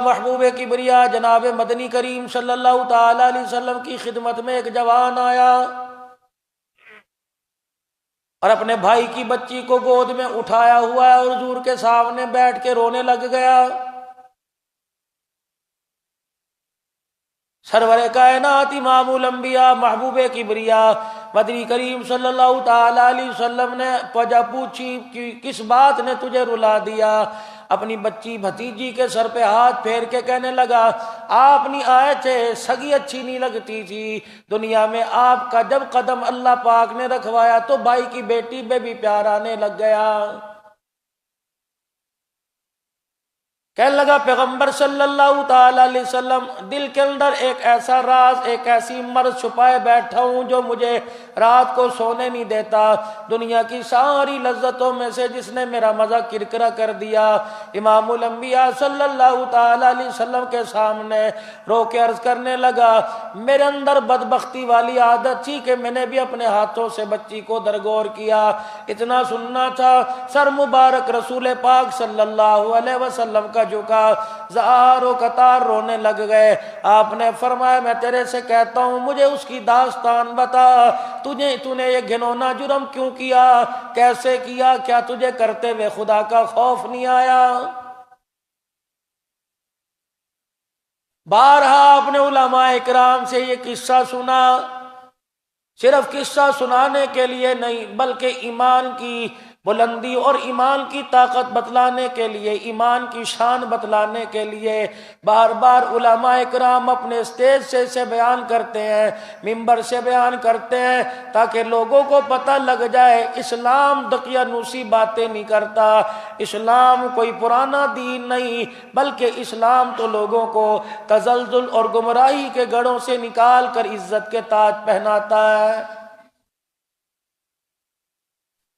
محبوب کبریا جناب مدنی کریم صلی اللہ تعالی علیہ وسلم کی خدمت میں ایک جوان آیا اور اپنے بھائی کی بچی کو گود میں اٹھایا ہوا ہے اور حضور کے سامنے بیٹھ کے رونے لگ گیا۔ سرور کائنات امام الانبیاء محبوب کبریا مدنی کریم صلی اللہ تعالی علیہ وسلم نے وجہ پوچھی کہ کس بات نے تجھے رلا دیا؟ اپنی بچی بھتیجی کے سر پہ ہاتھ پھیر کے کہنے لگا، آپ نہیں آئے تھے، سگی اچھی نہیں لگتی تھی، دنیا میں آپ کا جب قدم اللہ پاک نے رکھوایا تو بھائی کی بیٹی پہ بھی پیار آنے لگ گیا۔ کہنے لگا پیغمبر صلی اللہ تعالی علیہ وسلم، دل کے اندر ایک ایسا راز، ایک ایسی مرض چھپائے بیٹھا ہوں جو مجھے رات کو سونے نہیں دیتا۔ دنیا کی ساری لذتوں میں سے جس نے میرا مزہ کرکرا کر دیا۔ امام الانبیاء صلی اللہ تعالی علیہ وسلم کے سامنے رو کے عرض کرنے لگا، میرے اندر بدبختی والی عادت تھی کہ میں نے بھی اپنے ہاتھوں سے بچی کو درگور کیا۔ اتنا سننا تھا، سر مبارک رسول پاک صلی اللہ علیہ وسلم کا جھکا، زار و قطار رونے لگ گئے۔ آپ نے فرمایا، میں تیرے سے کہتا ہوں مجھے اس کی داستان بتا، تو نے یہ گھنونا جرم کیوں کیا، کیسے کیا، کیا تجھے کرتے ہوئے خدا کا خوف نہیں آیا؟ بارہا اپنے علماء اکرام سے یہ قصہ سنا، صرف قصہ سنانے کے لیے نہیں بلکہ ایمان کی بلندی اور ایمان کی طاقت بتلانے کے لیے، ایمان کی شان بتلانے کے لیے بار بار علماء اکرام اپنے اسٹیج سے اسے بیان کرتے ہیں، ممبر سے بیان کرتے ہیں، تاکہ لوگوں کو پتہ لگ جائے اسلام دقیانوسی باتیں نہیں کرتا، اسلام کوئی پرانا دین نہیں، بلکہ اسلام تو لوگوں کو تزلزل اور گمراہی کے گڑھوں سے نکال کر عزت کے تاج پہناتا ہے۔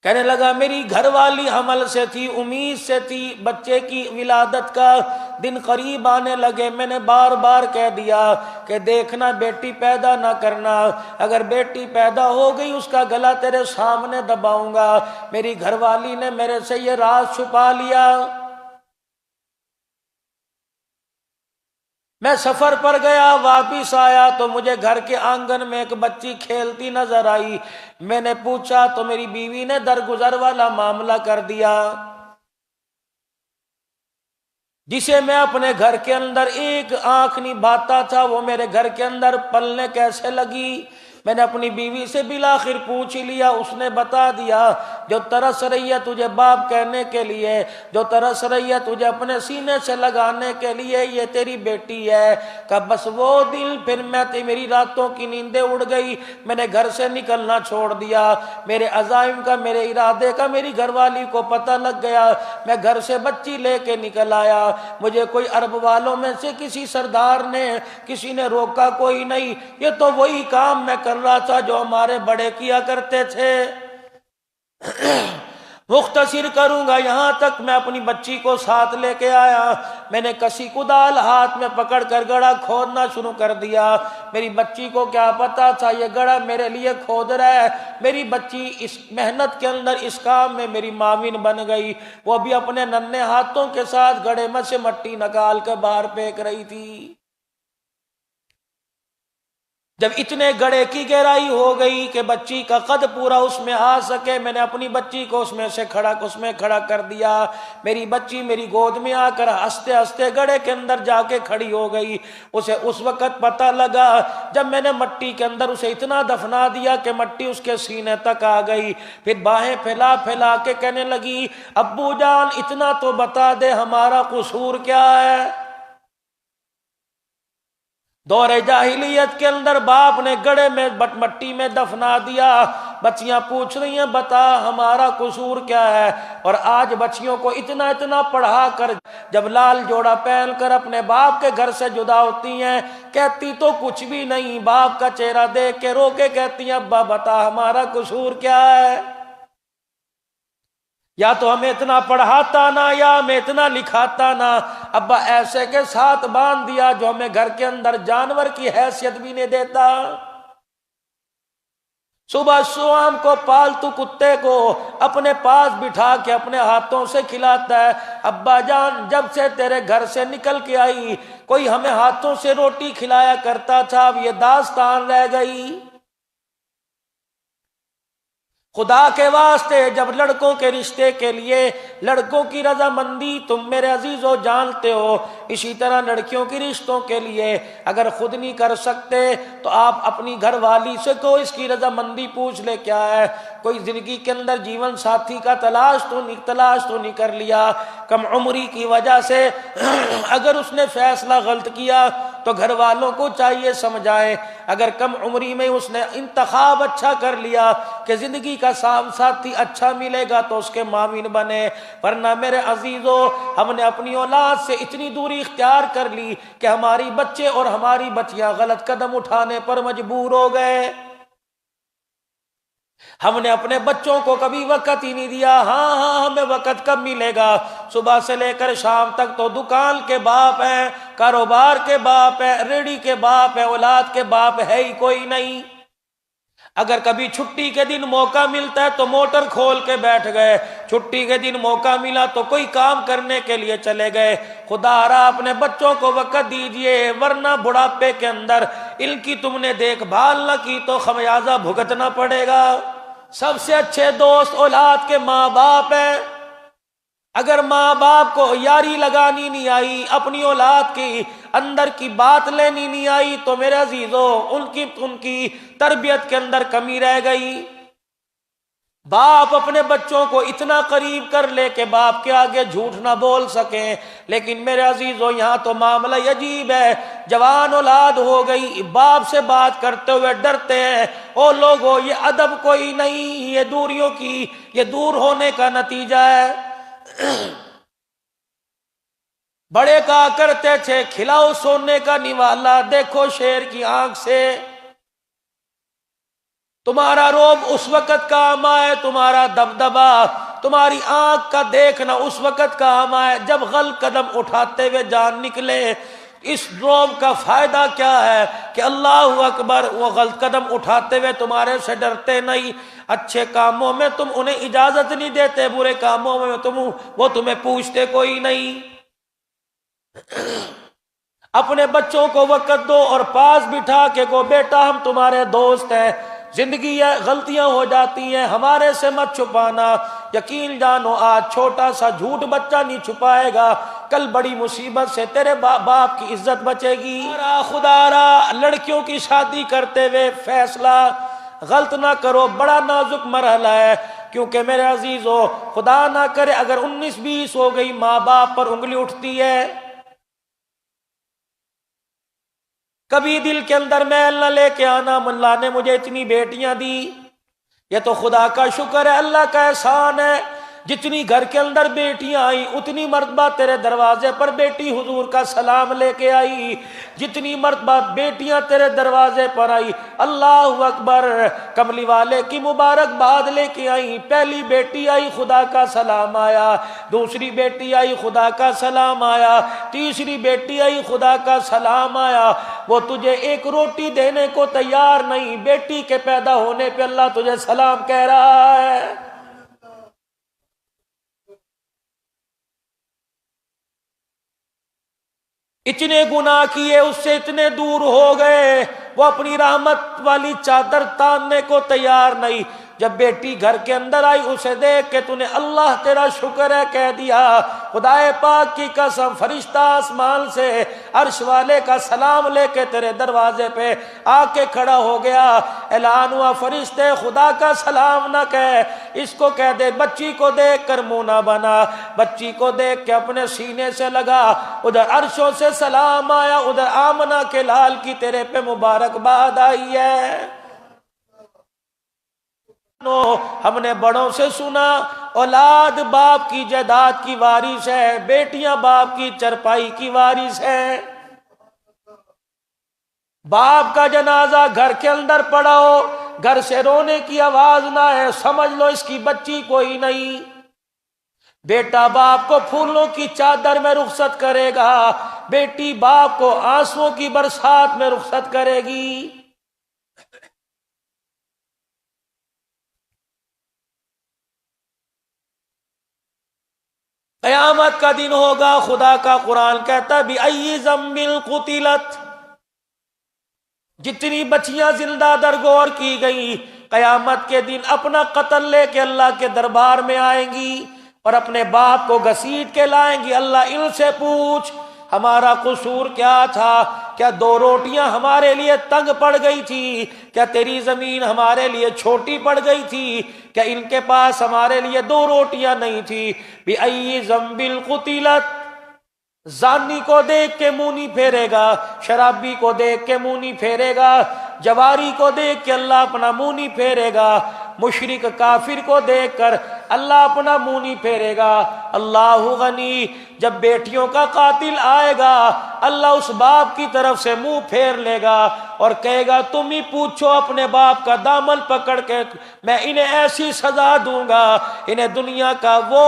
کہنے لگا، میری گھر والی حمل سے تھی، امید سے تھی، بچے کی ولادت کا دن قریب آنے لگے، میں نے بار بار کہہ دیا کہ دیکھنا بیٹی پیدا نہ کرنا، اگر بیٹی پیدا ہو گئی اس کا گلا تیرے سامنے دباؤں گا۔ میری گھر والی نے میرے سے یہ راز چھپا لیا۔ میں سفر پر گیا، واپس آیا تو مجھے گھر کے آنگن میں ایک بچی کھیلتی نظر آئی۔ میں نے پوچھا تو میری بیوی نے درگزر والا معاملہ کر دیا۔ جسے میں اپنے گھر کے اندر ایک آنکھ نہیں بھاتا تھا، وہ میرے گھر کے اندر پلنے کیسے لگی؟ میں نے اپنی بیوی سے بالآخر پوچھ لیا، اس نے بتا دیا، جو ترس رہی ہے تجھے باپ کہنے کے لیے، جو ترس رہی ہے تجھے اپنے سینے سے لگانے کے لیے، یہ تیری بیٹی ہے۔ کہ بس وہ دل پھر میری راتوں کی نیندیں اڑ گئی، میں نے گھر سے نکلنا چھوڑ دیا، میرے عزائم کا، میرے ارادے کا میری گھر والی کو پتہ لگ گیا۔ میں گھر سے بچی لے کے نکل آیا، مجھے کوئی عرب والوں میں سے کسی سردار نے، کسی نے روکا کوئی نہیں، یہ تو وہی کام میں کر رہا تھا جو ہمارے بڑے کیا کرتے تھے۔ مختصر کروں گا، یہاں تک میں اپنی بچی کو ساتھ لے کے آیا، میں نے کسی کدال ہاتھ میں پکڑ کر گڑھا کھودنا شروع کر دیا۔ میری بچی کو کیا پتا تھا یہ گڑھا میرے لیے کھود رہا ہے؟ میری بچی اس محنت کے اندر، اس کام میں میری معاون بن گئی، وہ بھی اپنے ننھے ہاتھوں کے ساتھ گڑھے میں سے مٹی نکال کے باہر پھینک رہی تھی۔ جب اتنے گڑھے کی گہرائی ہو گئی کہ بچی کا قد پورا اس میں آ سکے، میں نے اپنی بچی کو اس میں کھڑا کر دیا۔ میری بچی میری گود میں آ کر ہنستے ہنستے گڑھے کے اندر جا کے کھڑی ہو گئی۔ اسے اس وقت پتہ لگا جب میں نے مٹی کے اندر اسے اتنا دفنا دیا کہ مٹی اس کے سینے تک آ گئی۔ پھر باہیں پھیلا پھیلا کے کہنے لگی، ابو جان اتنا تو بتا دے ہمارا قصور کیا ہے؟ دور جاہلیت کے اندر باپ نے گڑھے میں مٹی میں دفنا دیا، بچیاں پوچھ رہی ہیں بتا ہمارا قصور کیا ہے؟ اور آج بچیوں کو اتنا پڑھا کر جب لال جوڑا پہن کر اپنے باپ کے گھر سے جدا ہوتی ہیں، کہتی تو کچھ بھی نہیں، باپ کا چہرہ دیکھ کے رو کے کہتی ہیں ابا بتا ہمارا قصور کیا ہے؟ یا تو ہمیں اتنا پڑھاتا نہ، یا ہمیں اتنا لکھاتا نہ، ابا ایسے کے ساتھ باندھ دیا جو ہمیں گھر کے اندر جانور کی حیثیت بھی نہیں دیتا۔ صبح شام کو پالتو کتے کو اپنے پاس بٹھا کے اپنے ہاتھوں سے کھلاتا ہے۔ ابا جان جب سے تیرے گھر سے نکل کے آئی کوئی ہمیں ہاتھوں سے روٹی کھلایا کرتا تھا، اب یہ داستان رہ گئی۔ خدا کے واسطے جب لڑکوں کے رشتے کے لیے لڑکوں کی رضامندی تم میرے عزیزو جانتے ہو، اسی طرح لڑکیوں کی رشتوں کے لیے اگر خود نہیں کر سکتے تو آپ اپنی گھر والی سے کو اس کی رضامندی پوچھ لے کیا ہے۔ کوئی زندگی کے اندر جیون ساتھی کا تلاش تو نہیں کر لیا، کم عمری کی وجہ سے اگر اس نے فیصلہ غلط کیا تو گھر والوں کو چاہیے سمجھائیں۔ اگر کم عمری میں اس نے انتخاب اچھا کر لیا کہ زندگی کا ساتھی اچھا ملے گا تو اس کے مامن بنے، ورنہ میرے عزیزو ہم نے اپنی اولاد سے اتنی دوری اختیار کر لی کہ ہماری بچے اور ہماری بچیاں غلط قدم اٹھانے پر مجبور ہو گئے۔ ہم نے اپنے بچوں کو کبھی وقت ہی نہیں دیا۔ ہاں ہمیں وقت کب ملے گا؟ صبح سے لے کر شام تک تو دکان کے باپ ہیں، کاروبار کے باپ ہیں، ریڑھی کے باپ ہیں، اولاد کے باپ ہے ہی کوئی نہیں۔ اگر کبھی چھٹی کے دن موقع ملتا ہے تو موٹر کھول کے بیٹھ گئے، چھٹی کے دن موقع ملا تو کوئی کام کرنے کے لیے چلے گئے۔ خدا را اپنے بچوں کو وقت دیجئے، ورنہ بڑھاپے کے اندر ان کی تم نے دیکھ بھال نہ کی تو خمیازہ بھگتنا پڑے گا۔ سب سے اچھے دوست اولاد کے ماں باپ ہیں۔ اگر ماں باپ کو یاری لگانی نہیں آئی، اپنی اولاد کی اندر کی بات لینی نہیں آئی تو میرے عزیزو ان کی تربیت کے اندر کمی رہ گئی۔ باپ اپنے بچوں کو اتنا قریب کر لے کہ باپ کے آگے جھوٹ نہ بول سکیں، لیکن میرے عزیزو یہاں تو معاملہ عجیب ہے۔ جوان اولاد ہو گئی، باپ سے بات کرتے ہوئے ڈرتے ہیں۔ او لوگو یہ ادب کوئی نہیں، یہ دوریوں کی یہ دور ہونے کا نتیجہ ہے۔ بڑے کہا کرتے تھے کھلاؤ سونے کا نوالا، دیکھو شیر کی آنکھ سے۔ تمہارا روب اس وقت کام آئے، تمہارا دبدبا تمہاری آنکھ کا دیکھنا اس وقت کام آئے جب غلط قدم اٹھاتے ہوئے جان نکلے۔ اس روب کا فائدہ کیا ہے کہ اللہ اکبر، وہ غلط قدم اٹھاتے ہوئے تمہارے سے ڈرتے نہیں، اچھے کاموں میں تم انہیں اجازت نہیں دیتے، برے کاموں میں وہ تمہیں پوچھتے کوئی نہیں۔ اپنے بچوں کو وقت دو اور پاس بٹھا کے کو بیٹا ہم تمہارے دوست ہیں، زندگی ہے غلطیاں ہو جاتی ہیں، ہمارے سے مت چھپانا۔ یقین جانو آج چھوٹا سا جھوٹ بچہ نہیں چھپائے گا، کل بڑی مصیبت سے تیرے باپ کی عزت بچے گی۔ خدا را لڑکیوں کی شادی کرتے ہوئے فیصلہ غلط نہ کرو، بڑا نازک مرحلہ ہے، کیونکہ میرے عزیزو خدا نہ کرے اگر 19-20 ہو گئی ماں باپ پر انگلی اٹھتی ہے۔ کبھی دل کے اندر میل نہ لے کے آنا اللہ نے مجھے اتنی بیٹیاں دی، یہ تو خدا کا شکر ہے، اللہ کا احسان ہے۔ جتنی گھر کے اندر بیٹیاں آئی اتنی مرتبہ تیرے دروازے پر بیٹی حضور کا سلام لے کے آئی، جتنی مرتبہ بیٹیاں تیرے دروازے پر آئی اللہ اکبر کملی والے کی مبارک باد لے کے آئی۔ پہلی بیٹی آئی خدا کا سلام آیا، دوسری بیٹی آئی خدا کا سلام آیا، تیسری بیٹی آئی خدا کا سلام آیا۔ وہ تجھے ایک روٹی دینے کو تیار نہیں، بیٹی کے پیدا ہونے پہ اللہ تجھے سلام کہہ رہا ہے۔ اتنے گناہ کیے اس سے اتنے دور ہو گئے، وہ اپنی رحمت والی چادر تاننے کو تیار نہیں۔ جب بیٹی گھر کے اندر آئی اسے دیکھ کے تو نے اللہ تیرا شکر ہے کہہ دیا۔ خدائے پاک کی قسم فرشتہ آسمان سے عرش والے کا سلام لے کے تیرے دروازے پہ آ کے کھڑا ہو گیا۔ اعلان ہوا فرشتے خدا کا سلام نہ کہہ، اس کو کہہ دے بچی کو دیکھ کر منہ نہ بنا، بچی کو دیکھ کے اپنے سینے سے لگا۔ ادھر عرشوں سے سلام آیا، ادھر آمنہ کے لال کی تیرے پہ مبارکباد آئی ہے۔ ہم نے بڑوں سے سنا اولاد باپ کی جائیداد کی وارث ہے، بیٹیاں باپ کی چرپائی کی وارث ہے۔ باپ کا جنازہ گھر کے اندر پڑا ہو، گھر سے رونے کی آواز نہ ہے، سمجھ لو اس کی بچی کوئی نہیں۔ بیٹا باپ کو پھولوں کی چادر میں رخصت کرے گا، بیٹی باپ کو آنسوؤں کی برسات میں رخصت کرے گی۔ قیامت کا دن ہوگا، خدا کا قرآن کہتا ہے بِأَيِّ ذَنبٍ قُتِلَتْ، جتنی بچیاں زندہ درگور کی گئی قیامت کے دن اپنا قتل لے کے اللہ کے دربار میں آئیں گی اور اپنے باپ کو گھسیٹ کے لائیں گی۔ اللہ ان سے پوچھ ہمارا قصور کیا تھا؟ کیا دو روٹیاں ہمارے لیے تنگ پڑ گئی تھی؟ کیا تیری زمین ہمارے لیے چھوٹی پڑ گئی تھی؟ کیا ان کے پاس ہمارے لیے دو روٹیاں نہیں تھی؟ بِأَيِّ ذَنبٍ قُتِلَتْ، زانی کو دیکھ کے منہ نہیں پھیرے گا، شرابی کو دیکھ کے منہ نہیں پھیرے گا، جواری کو دیکھ کے اللہ اپنا منہ نہیں پھیرے گا، مشرک کافر کو دیکھ کر اللہ اپنا منہ نہیں پھیرے گا۔ اللہ غنی، جب بیٹیوں کا قاتل آئے گا اللہ اس باپ کی طرف سے منہ پھیر لے گا اور کہے گا تم ہی پوچھو اپنے باپ کا دامن پکڑ کے، میں انہیں ایسی سزا دوں گا انہیں دنیا کا وہ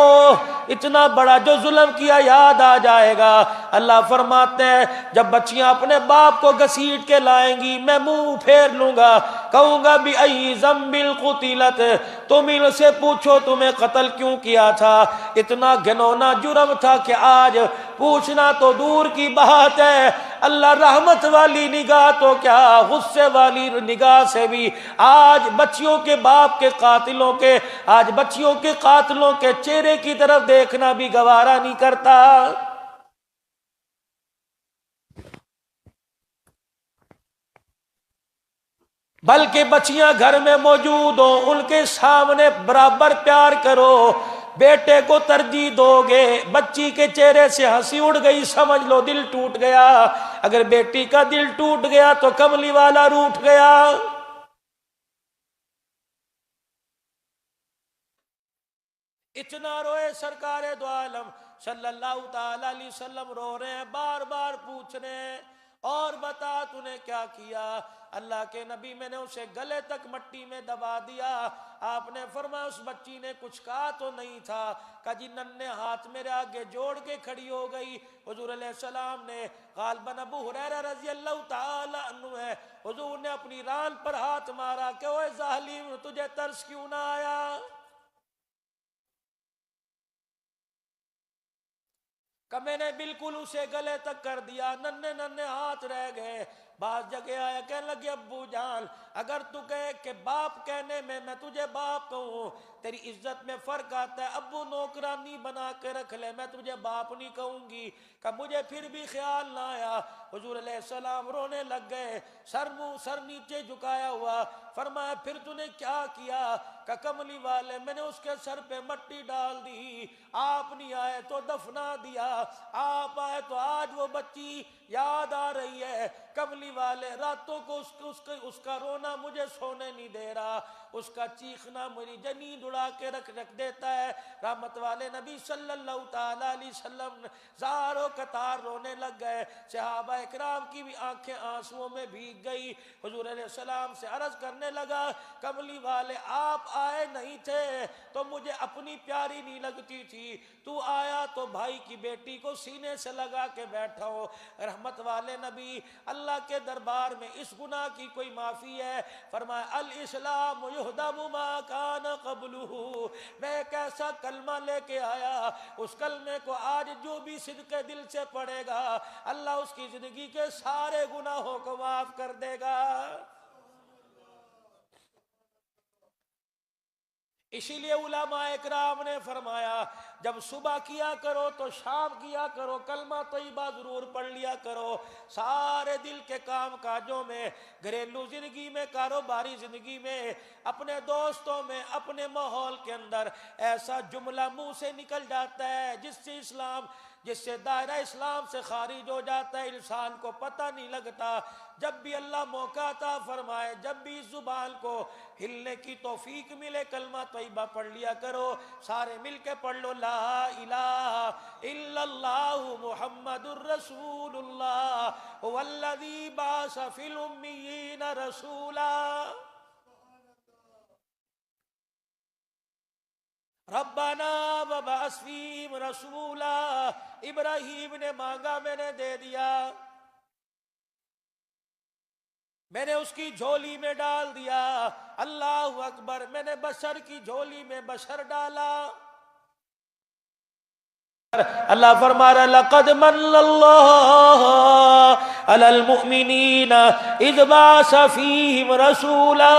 اتنا بڑا جو ظلم کیا یاد آ جائے گا۔ اللہ فرماتے ہیں جب بچیاں اپنے باپ کو گھسیٹ کے لائیں گی میں منہ پھیر لوں گا، کہوں گا بِأَيِّ ذَنبٍ قُتِلَتْ، تم ان سے پوچھو تمہیں قتل کیوں کیا تھا؟ اتنا گھنونا جرم تھا کہ آج پوچھنا تو دور کی بات ہے، اللہ رحمت والی نگاہ تو کیا غصے والی نگاہ سے بھی آج بچیوں کے باپ کے قاتلوں کے، آج بچیوں کے قاتلوں کے چہرے کی طرف دیکھنا بھی گوارا نہیں کرتا۔ بلکہ بچیاں گھر میں موجود ہوں ان کے سامنے برابر پیار کرو۔ بیٹے کو ترجیح دو گے، بچی کے چہرے سے ہنسی اڑ گئی سمجھ لو دل ٹوٹ گیا، اگر بیٹی کا دل ٹوٹ گیا تو کملی والا روٹھ گیا۔ اتنا روئے سرکار دو عالم صلی اللہ تعالی علیہ وسلم، رو رہے ہیں بار بار پوچھ رہے ہیں اور بتا تو نے کیا کیا؟ اللہ کے نبی میں نے اسے گلے تک مٹی میں دبا دیا۔ آپ نے فرمایا اس بچی نے کچھ کہا تو نہیں تھا، کہا جی ننھے ہاتھ میرے آگے جوڑ کے کھڑی ہو گئی۔ حضور علیہ السلام نے غالباً ابو ہریرہ رضی اللہ تعالی عنہ ہے، حضور نے اپنی ران پر ہاتھ مارا کہ اوے ظالم تجھے ترس کیوں نہ آیا؟ کہ میں نے بالکل اسے گلے تک کر دیا، ننھے ننھے ہاتھ رہ گئے۔ بعض جگہ آیا کہنے لگے ابو جان اگر تو کہے کہ باپ کہنے میں تجھے باپ کہوں، تیری عزت میں فرق آتا ہے، ابو نوکرانی بنا کے رکھ لے میں تجھے باپ نہیں کہوں گی، کہ مجھے پھر بھی خیال نہ آیا۔ حضور علیہ السلام رونے لگ گئے، سر نیچے جھکایا ہوا، فرمایا پھر تو نے کیا کیا؟ کہ کملی والے میں نے اس کے سر پہ مٹی ڈال دی، آپ نہیں آئے تو دفنا دیا، آپ آئے تو آج وہ بچی یاد آ رہی ہے۔ کملی والے راتوں کو اس کا رونا مجھے سونے نہیں دے رہا، اس کا چیخنا میری جنین اڑا کے رکھ دیتا ہے۔ رحمت والے نبی صلی اللہ تعالی علیہ وسلم زاروں قطار رونے لگ گئے، صحابہ اکرام کی بھی آنکھیں آنسوؤں میں بھیگ گئی۔ حضور علیہ السلام سے عرض کرنے لگا کملی والے آپ آئے نہیں تھے تو مجھے اپنی پیاری نہیں لگتی تھی، تو آیا تو بھائی کی بیٹی کو سینے سے لگا کے بیٹھا ہو۔ رحمت والے نبی اللہ کے دربار میں اس گناہ کی کوئی معافی ہے؟ فرمایا الاسلام یہدم ما کان قبلہ، میں ایک ایسا کلمہ لے کے آیا، اس کلمے کو آج جو بھی صدق دل سے پڑھے گا اللہ اس کی زندگی کے سارے گناہوں کو معاف کر دے گا۔ اسی لیے علماء اکرام نے فرمایا جب صبح کیا کرو تو شام کیا کرو، کلمہ طیبہ ضرور پڑھ لیا کرو، سارے دل کے کام کاجوں میں، گھریلو زندگی میں، کاروباری زندگی میں، اپنے دوستوں میں، اپنے ماحول کے اندر ایسا جملہ منہ سے نکل جاتا ہے جس سے دائرہ اسلام سے خارج ہو جاتا ہے، انسان کو پتہ نہیں لگتا۔ جب بھی اللہ موقع عطا فرمائے، جب بھی اس زبان کو ہلنے کی توفیق ملے کلمہ طیبہ پڑھ لیا کرو، سارے مل کے پڑھ لو لا الہ الا اللہ محمد الرسول اللہ والذی بعث فی الامیین رسولا۔ ربنا وبعث فیہم رسولا، ابراہیم نے مانگا میں نے دے دیا، میں نے اس کی جھولی میں ڈال دیا، اللہ اکبر، میں نے بشر کی جھولی میں بشر ڈالا۔ اللہ فرما رہا لقد من اللہ علی المؤمنین اذ بعث فیہم رسولا،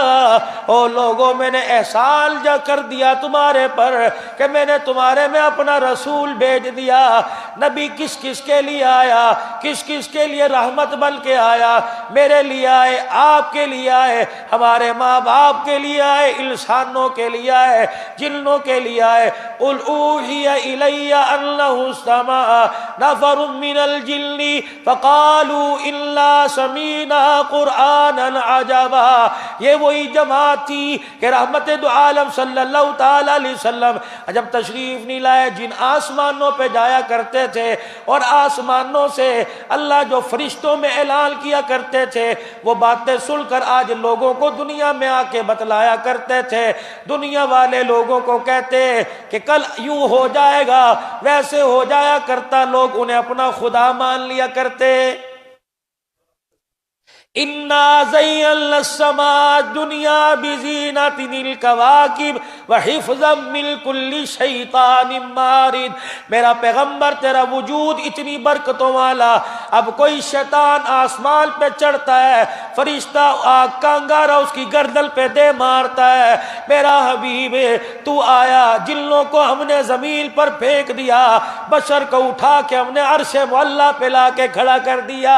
او لوگوں میں نے احسان جا کر دیا تمہارے پر کہ میں نے تمہارے میں اپنا رسول بھیج دیا۔ نبی کس کس کے لیے آیا؟ کس کس کے لیے رحمت بن کے آیا؟ میرے لیے آئے، آپ کے لیے آئے، ہمارے ماں باپ کے لیے آئے، انسانوں کے لیے آئے، جنوں کے لیے آئے۔ قل اوحی الی انہ استمع نفر من الجن فقالوا انا سمعنا قرآنا عجبا۔ یہ وہی جماعت تھی کہ رحمت دو عالم صلی اللہ تعالی علیہ وسلم جب تشریف نہیں لائے، جن آسمانوں پہ جایا کرتے تھے اور آسمانوں سے اللہ جو فرشتوں میں اعلان کیا کرتے تھے وہ باتیں سن کر آج لوگوں کو دنیا میں آ کے بتلایا کرتے تھے۔ دنیا والے لوگوں کو کہتے کہ کل یوں ہو جائے گا، ویسے ہو جایا کرتا، لوگ انہیں اپنا خدا مان لیا کرتے۔ اِنَّا زَيَّنَّا السَّمَاءَ الدُّنْيَا بِزِينَةٍ الْكَوَاكِبِ وَحِفْظًا مِّن كُلِّ شَيْطَانٍ مَارِدٍ۔ میرا پیغمبر تیرا وجود اتنی برکتوں والا، اب کوئی شیطان آسمان پہ چڑھتا ہے، فرشتہ آگ کا انگارہ اس کی گردن پہ دے مارتا ہے، میرا حبیب تو آیا، جنوں کو ہم نے زمین پر پھینک دیا، بشر کو اٹھا کے ہم نے عرش معلیٰ پہ لا کے کھڑا کر دیا۔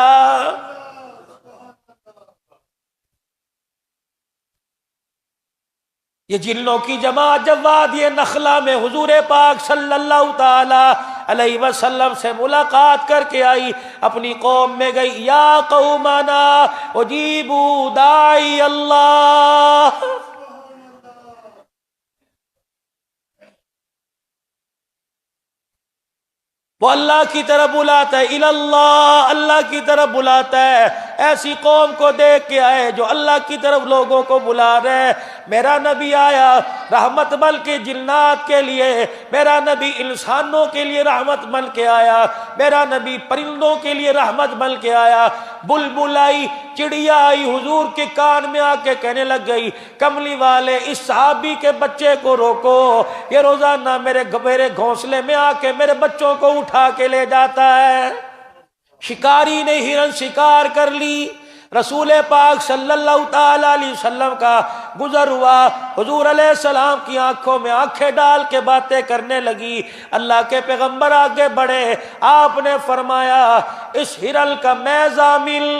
یہ جنوں کی جماعت جب وادی نخلا میں حضور پاک صلی اللہ تعالی علیہ وسلم سے ملاقات کر کے آئی، اپنی قوم میں گئی، یا قومنا اجیبوا داعی اللہ۔ وہ اللہ کی طرف بلاتا ہے، اللہ اللہ کی طرف بلاتا ہے۔ ایسی قوم کو دیکھ کے آئے جو اللہ کی طرف لوگوں کو بلا رہے۔ میرا نبی آیا رحمت بن کے جنات کے لیے، میرا نبی انسانوں کے لیے رحمت بن کے آیا، میرا نبی پرندوں کے لیے رحمت بن کے آیا۔ بلبل آئی، چڑیا آئی، حضور کے کان میں آ کے کہنے لگ گئی، کملی والے اس صحابی کے بچے کو روکو، یہ روزانہ میرے گھونسلے میں آ کے میرے بچوں کو اٹھا کے لے جاتا ہے۔ شکاری نے ہرن شکار کر لی، رسول پاک صلی اللہ تعالی علیہ وسلم کا گزر ہوا، حضور علیہ السلام کی آنکھوں میں آنکھیں ڈال کے باتیں کرنے لگی۔ اللہ کے پیغمبر آگے بڑھے، آپ نے فرمایا اس ہرن کا میں ضامن۔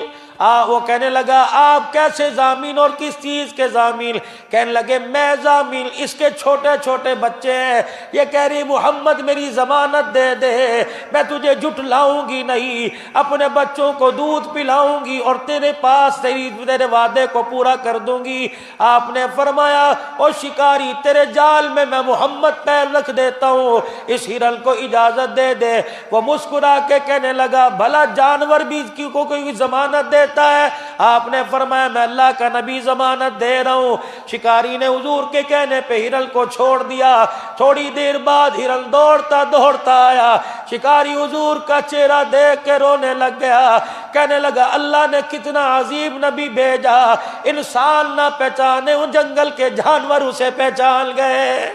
وہ کہنے لگا آپ کیسے ضامن اور کس چیز کے ضامن؟ کہنے لگے میں ضامن، اس کے چھوٹے چھوٹے بچے ہیں، یہ کہہ رہی محمد میری ضمانت دے دے، میں تجھے جھٹلاؤں گی نہیں، اپنے بچوں کو دودھ پلاؤں گی اور تیرے پاس تیرے وعدے کو پورا کر دوں گی۔ آپ نے فرمایا او شکاری تیرے جال میں میں محمد پیر رکھ دیتا ہوں، اس ہرن کو اجازت دے دے۔ وہ مسکرا کے کہنے لگا بھلا جانور بھی کو کوئی ضمانت دے ہے؟ آپ نے فرمایا میں اللہ کا نبی ضمانت دے رہا ہوں۔ شکاری نے حضور کے کہنے پہ ہرن کو چھوڑ دیا۔ تھوڑی دیر بعد ہرن دوڑتا دوڑتا آیا، شکاری حضور کا چہرہ دیکھ کے رونے لگ گیا، کہنے لگا اللہ نے کتنا عظیم نبی بھیجا، انسان نہ پہچانے وہ جنگل کے جانور اسے پہچان گئے۔